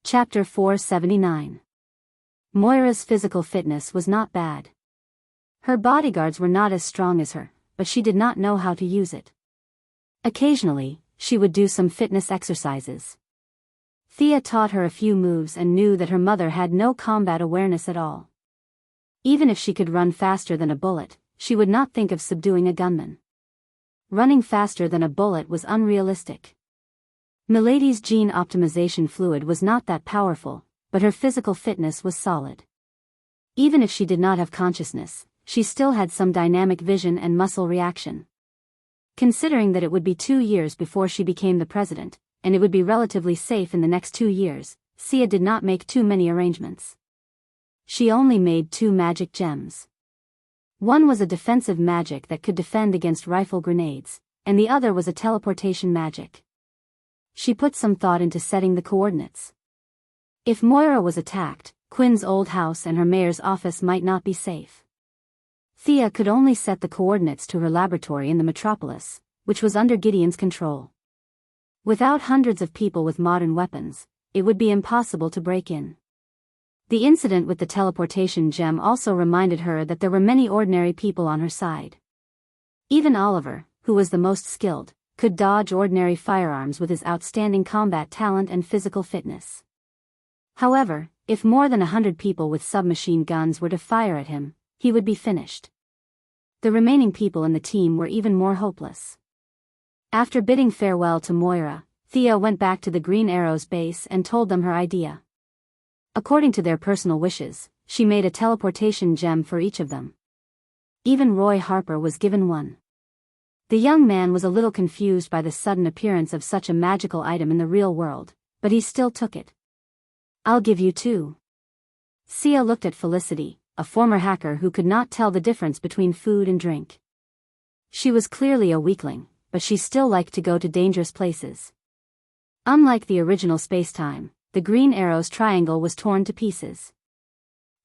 Chapter 479. Moira's physical fitness was not bad. Her bodyguards were not as strong as her, but she did not know how to use it. Occasionally, she would do some fitness exercises. Thea taught her a few moves and knew that her mother had no combat awareness at all. Even if she could run faster than a bullet, she would not think of subduing a gunman. Running faster than a bullet was unrealistic. Milady's gene optimization fluid was not that powerful, but her physical fitness was solid. Even if she did not have consciousness, she still had some dynamic vision and muscle reaction. Considering that it would be 2 years before she became the president, and it would be relatively safe in the next 2 years, Sia did not make too many arrangements. She only made 2 magic gems. One was a defensive magic that could defend against rifle grenades, and the other was a teleportation magic. She put some thought into setting the coordinates. If Moira was attacked, Quinn's old house and her mayor's office might not be safe. Thea could only set the coordinates to her laboratory in the metropolis, which was under Gideon's control. Without hundreds of people with modern weapons, it would be impossible to break in. The incident with the teleportation gem also reminded her that there were many ordinary people on her side. Even Oliver, who was the most skilled, could dodge ordinary firearms with his outstanding combat talent and physical fitness. However, if more than 100 people with submachine guns were to fire at him, he would be finished. The remaining people in the team were even more hopeless. After bidding farewell to Moira, Thea went back to the Green Arrow's base and told them her idea. According to their personal wishes, she made a teleportation gem for each of them. Even Roy Harper was given one. The young man was a little confused by the sudden appearance of such a magical item in the real world, but he still took it. "I'll give you 2. Sia looked at Felicity, a former hacker who could not tell the difference between food and drink. She was clearly a weakling, but she still liked to go to dangerous places. Unlike the original spacetime, the Green Arrow's triangle was torn to pieces.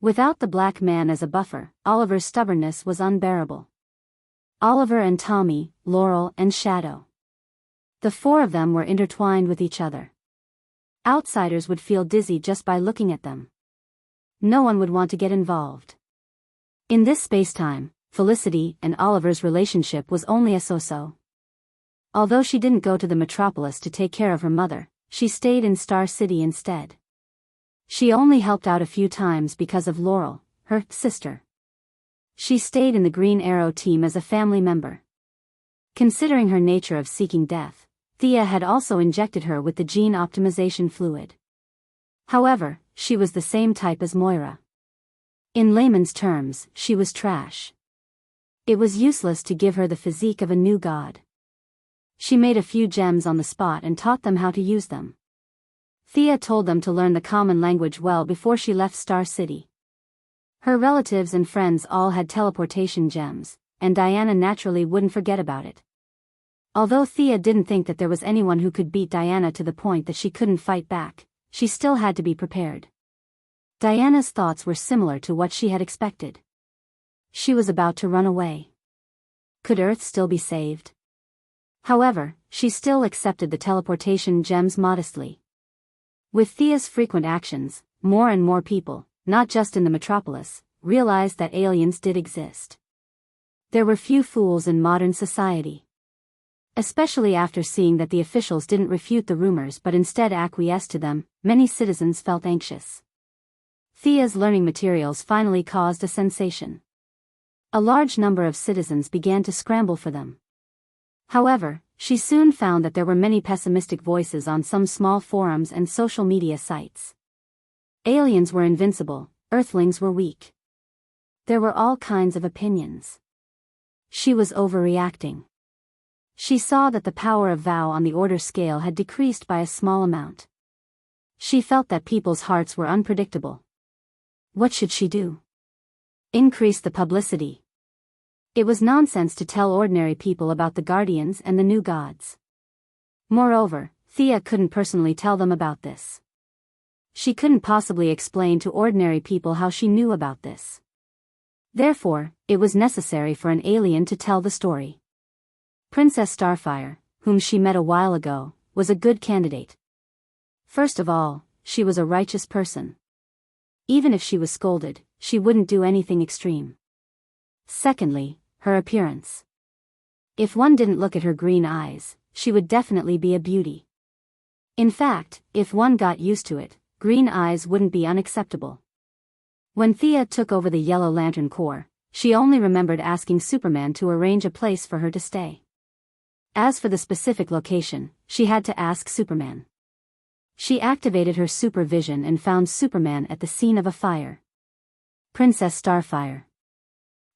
Without the black man as a buffer, Oliver's stubbornness was unbearable. Oliver and Tommy, Laurel and Shadow. The 4 of them were intertwined with each other. Outsiders would feel dizzy just by looking at them. No one would want to get involved. In this spacetime, Felicity and Oliver's relationship was only a so-so. Although she didn't go to the metropolis to take care of her mother, she stayed in Star City instead. She only helped out a few times because of Laurel, her sister. She stayed in the Green Arrow team as a family member. Considering her nature of seeking death, Thea had also injected her with the gene optimization fluid. However, she was the same type as Moira. In layman's terms, she was trash. It was useless to give her the physique of a new god. She made a few gems on the spot and taught them how to use them. Thea told them to learn the common language well before she left Star City. Her relatives and friends all had teleportation gems, and Diana naturally wouldn't forget about it. Although Thea didn't think that there was anyone who could beat Diana to the point that she couldn't fight back, she still had to be prepared. Diana's thoughts were similar to what she had expected. She was about to run away. Could Earth still be saved? However, she still accepted the teleportation gems modestly. With Thea's frequent actions, more and more people, not just in the metropolis, realized that aliens did exist. There were few fools in modern society. Especially after seeing that the officials didn't refute the rumors but instead acquiesced to them, many citizens felt anxious. Thea's learning materials finally caused a sensation. A large number of citizens began to scramble for them. However, she soon found that there were many pessimistic voices on some small forums and social media sites. Aliens were invincible, Earthlings were weak. There were all kinds of opinions. She was overreacting. She saw that the power of Vow on the order scale had decreased by a small amount. She felt that people's hearts were unpredictable. What should she do? Increase the publicity. It was nonsense to tell ordinary people about the Guardians and the new gods. Moreover, Thea couldn't personally tell them about this. She couldn't possibly explain to ordinary people how she knew about this. Therefore, it was necessary for an alien to tell the story. Princess Starfire, whom she met a while ago, was a good candidate. First of all, she was a righteous person. Even if she was scolded, she wouldn't do anything extreme. Secondly, her appearance. If one didn't look at her green eyes, she would definitely be a beauty. In fact, if one got used to it, green eyes wouldn't be unacceptable. When Thea took over the Yellow Lantern Corps, she only remembered asking Superman to arrange a place for her to stay. As for the specific location, she had to ask Superman. She activated her supervision and found Superman at the scene of a fire. Princess Starfire.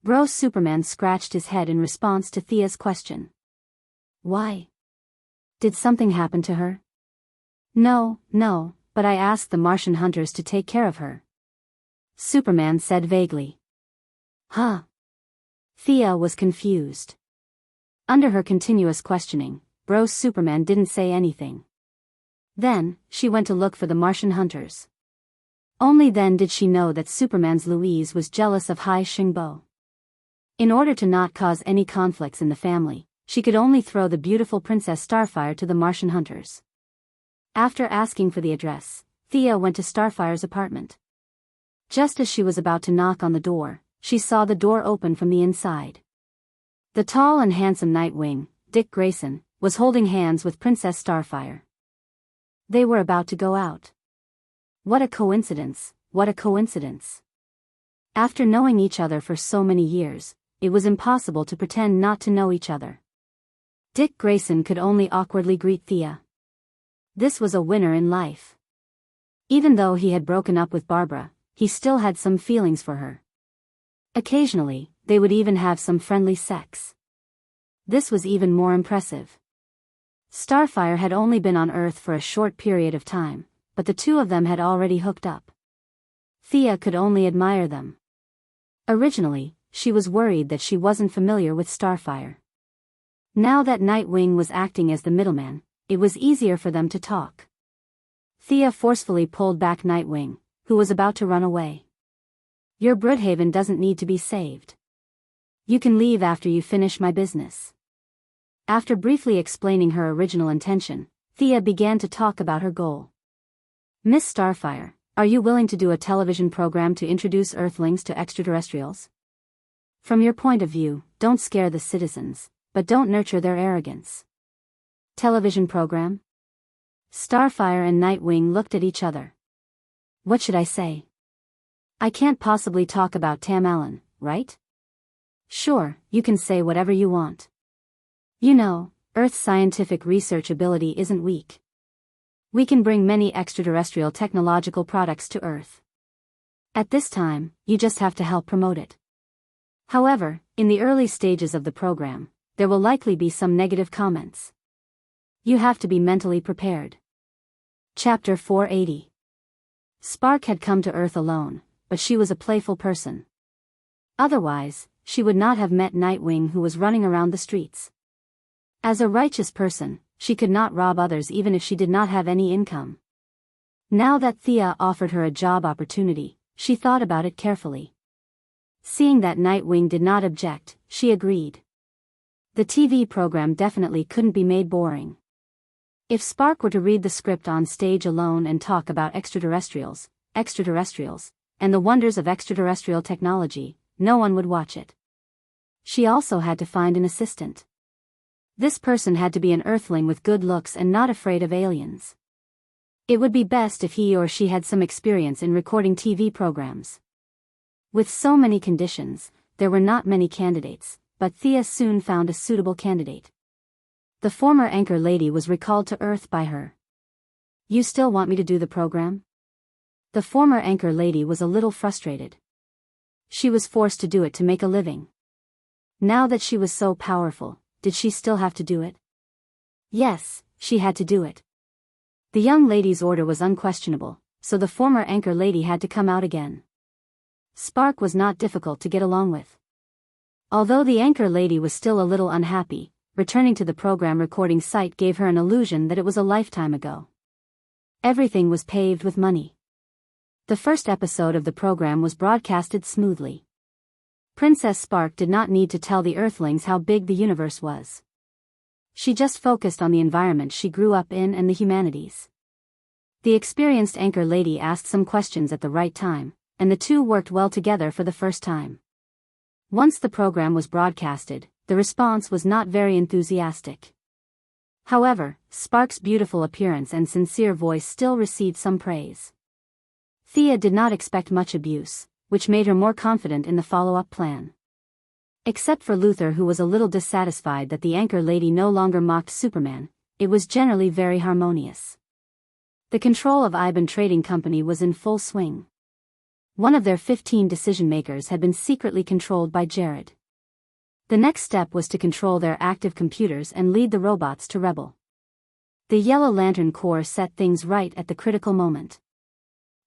Bro Superman scratched his head in response to Thea's question. Why? Did something happen to her? No, but I asked the Martian hunters to take care of her. Superman said vaguely. Huh? Thea was confused. Under her continuous questioning, Bro Superman didn't say anything. Then, she went to look for the Martian hunters. Only then did she know that Superman's Louise was jealous of Hai Xingbo. In order to not cause any conflicts in the family, she could only throw the beautiful Princess Starfire to the Martian hunters. After asking for the address, Thea went to Starfire's apartment. Just as she was about to knock on the door, she saw the door open from the inside. The tall and handsome Nightwing, Dick Grayson, was holding hands with Princess Starfire. They were about to go out. What a coincidence, what a coincidence. After knowing each other for so many years, it was impossible to pretend not to know each other. Dick Grayson could only awkwardly greet Thea. This was a winner in life. Even though he had broken up with Barbara, he still had some feelings for her. Occasionally, they would even have some friendly sex. This was even more impressive. Starfire had only been on Earth for a short period of time, but the two of them had already hooked up. Thea could only admire them. Originally, she was worried that she wasn't familiar with Starfire. Now that Nightwing was acting as the middleman, it was easier for them to talk. Thea forcefully pulled back Nightwing, who was about to run away. Your Broodhaven doesn't need to be saved. You can leave after you finish my business. After briefly explaining her original intention, Thea began to talk about her goal. Miss Starfire, are you willing to do a television program to introduce Earthlings to extraterrestrials? From your point of view, don't scare the citizens, but don't nurture their arrogance. Television program? Starfire and Nightwing looked at each other. What should I say? I can't possibly talk about Tam Allen, right? Sure, you can say whatever you want. You know, Earth's scientific research ability isn't weak. We can bring many extraterrestrial technological products to Earth. At this time, you just have to help promote it. However, in the early stages of the program, there will likely be some negative comments. You have to be mentally prepared. Chapter 480. Spark had come to Earth alone, but she was a playful person. Otherwise, she would not have met Nightwing, who was running around the streets. As a righteous person, she could not rob others even if she did not have any income. Now that Thea offered her a job opportunity, she thought about it carefully. Seeing that Nightwing did not object, she agreed. The TV program definitely couldn't be made boring. If Spark were to read the script on stage alone and talk about extraterrestrials, and the wonders of extraterrestrial technology, no one would watch it. She also had to find an assistant. This person had to be an Earthling with good looks and not afraid of aliens. It would be best if he or she had some experience in recording TV programs. With so many conditions, there were not many candidates, but Thea soon found a suitable candidate. The former anchor lady was recalled to Earth by her. You still want me to do the program? The former anchor lady was a little frustrated. She was forced to do it to make a living. Now that she was so powerful, did she still have to do it? Yes, she had to do it. The young lady's order was unquestionable, so the former anchor lady had to come out again. Spark was not difficult to get along with. Although the anchor lady was still a little unhappy, returning to the program recording site gave her an illusion that it was a lifetime ago. Everything was paved with money. The first episode of the program was broadcasted smoothly. Princess Spark did not need to tell the Earthlings how big the universe was. She just focused on the environment she grew up in and the humanities. The experienced anchor lady asked some questions at the right time, and the two worked well together for the first time. Once the program was broadcasted, the response was not very enthusiastic. However, Spark's beautiful appearance and sincere voice still received some praise. Thea did not expect much abuse, which made her more confident in the follow-up plan. Except for Luther, who was a little dissatisfied that the anchor lady no longer mocked Superman, it was generally very harmonious. The control of Iban Trading Company was in full swing. One of their 15 decision-makers had been secretly controlled by Jared. The next step was to control their active computers and lead the robots to rebel. The Yellow Lantern Corps set things right at the critical moment.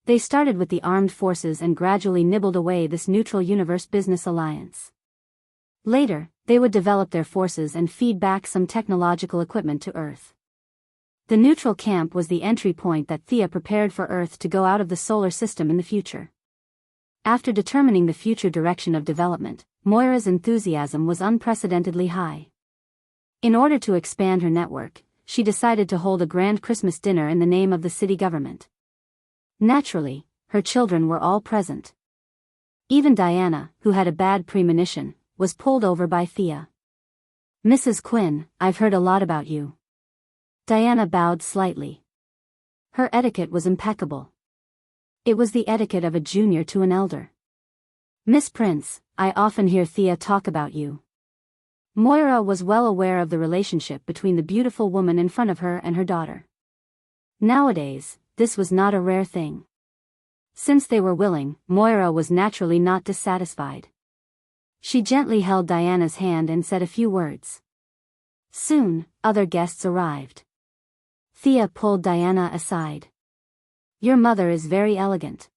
They started with the armed forces and gradually nibbled away this neutral universe business alliance. Later, they would develop their forces and feed back some technological equipment to Earth. The neutral camp was the entry point that Thea prepared for Earth to go out of the solar system in the future. After determining the future direction of development, Moira's enthusiasm was unprecedentedly high. In order to expand her network, she decided to hold a grand Christmas dinner in the name of the city government. Naturally, her children were all present. Even Diana, who had a bad premonition, was pulled over by Thea. "Mrs. Quinn, I've heard a lot about you." Diana bowed slightly. Her etiquette was impeccable. It was the etiquette of a junior to an elder. "Miss Prince, I often hear Thea talk about you." Moira was well aware of the relationship between the beautiful woman in front of her and her daughter. Nowadays, this was not a rare thing. Since they were willing, Moira was naturally not dissatisfied. She gently held Diana's hand and said a few words. Soon, other guests arrived. Thea pulled Diana aside. "Your mother is very elegant.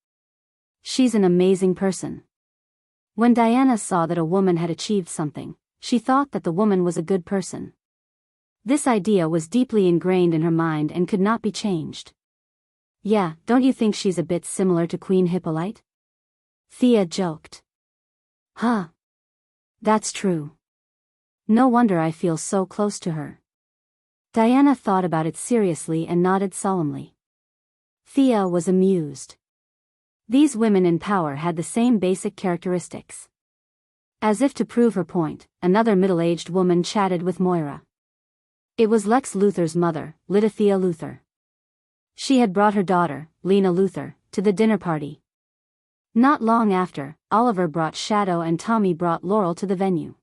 She's an amazing person." When Diana saw that a woman had achieved something, she thought that the woman was a good person. This idea was deeply ingrained in her mind and could not be changed. "Yeah, don't you think she's a bit similar to Queen Hippolyte?" Thea joked. "Huh. That's true. No wonder I feel so close to her." Diana thought about it seriously and nodded solemnly. Thea was amused. These women in power had the same basic characteristics. As if to prove her point, another middle-aged woman chatted with Moira. It was Lex Luthor's mother, Lydia Luthor. She had brought her daughter, Lena Luthor, to the dinner party. Not long after, Oliver brought Shadow and Tommy brought Laurel to the venue.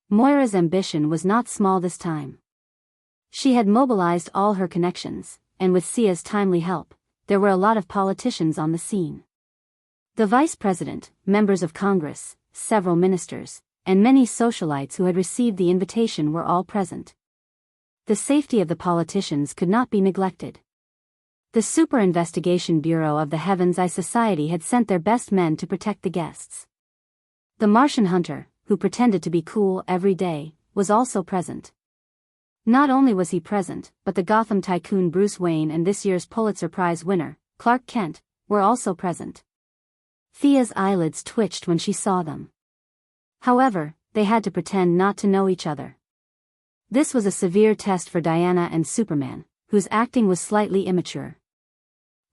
Moira's ambition was not small this time. She had mobilized all her connections, and with Sia's timely help, there were a lot of politicians on the scene. The vice president, members of Congress, several ministers, and many socialites who had received the invitation were all present. The safety of the politicians could not be neglected. The Super Investigation Bureau of the Heaven's Eye Society had sent their best men to protect the guests. The Martian hunter, who pretended to be cool every day, was also present. Not only was he present, but the Gotham tycoon Bruce Wayne and this year's Pulitzer Prize winner, Clark Kent, were also present. Thea's eyelids twitched when she saw them. However, they had to pretend not to know each other. This was a severe test for Diana and Superman, whose acting was slightly immature.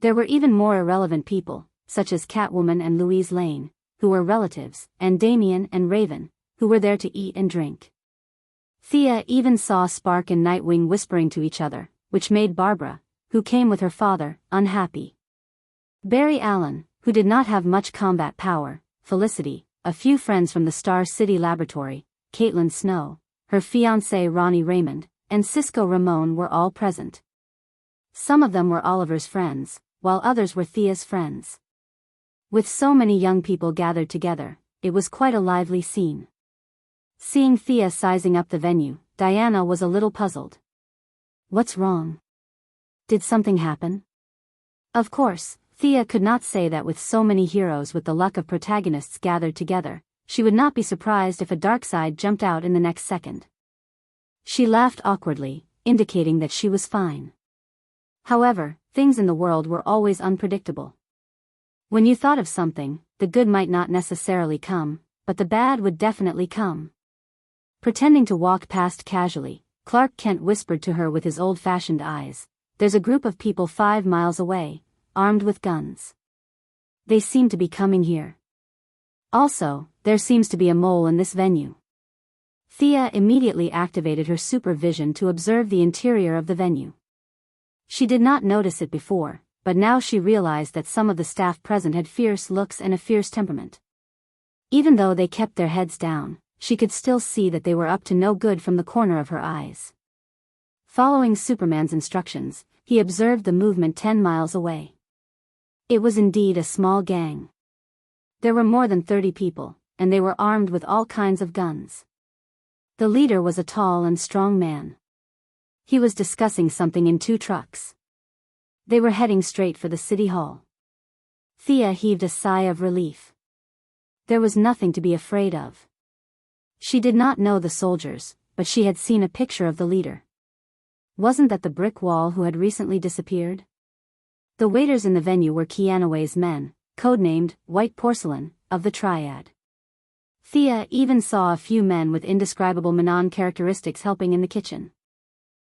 There were even more irrelevant people, such as Catwoman and Louise Lane, who were relatives, and Damian and Raven, who were there to eat and drink. Thea even saw Spark and Nightwing whispering to each other, which made Barbara, who came with her father, unhappy. Barry Allen, who did not have much combat power, Felicity, a few friends from the Star City Laboratory, Caitlin Snow, her fiancé Ronnie Raymond, and Cisco Ramon were all present. Some of them were Oliver's friends, while others were Thea's friends. With so many young people gathered together, it was quite a lively scene. Seeing Thea sizing up the venue, Diana was a little puzzled. What's wrong? Did something happen? Of course, Thea could not say that with so many heroes with the luck of protagonists gathered together, she would not be surprised if a dark side jumped out in the next second. She laughed awkwardly, indicating that she was fine. However, things in the world were always unpredictable. When you thought of something, the good might not necessarily come, but the bad would definitely come. Pretending to walk past casually, Clark Kent whispered to her with his old-fashioned eyes, there's a group of people 5 miles away, armed with guns. They seem to be coming here. Also, there seems to be a mole in this venue. Thea immediately activated her supervision to observe the interior of the venue. She did not notice it before, but now she realized that some of the staff present had fierce looks and a fierce temperament. Even though they kept their heads down, she could still see that they were up to no good from the corner of her eyes. Following Superman's instructions, he observed the movement 10 miles away. It was indeed a small gang. There were more than 30 people, and they were armed with all kinds of guns. The leader was a tall and strong man. He was discussing something in 2 trucks. They were heading straight for the city hall. Thea heaved a sigh of relief. There was nothing to be afraid of. She did not know the soldiers, but she had seen a picture of the leader. Wasn't that the brick wall who had recently disappeared? The waiters in the venue were Kianaway's men, codenamed White Porcelain, of the Triad. Thea even saw a few men with indescribable Manon characteristics helping in the kitchen.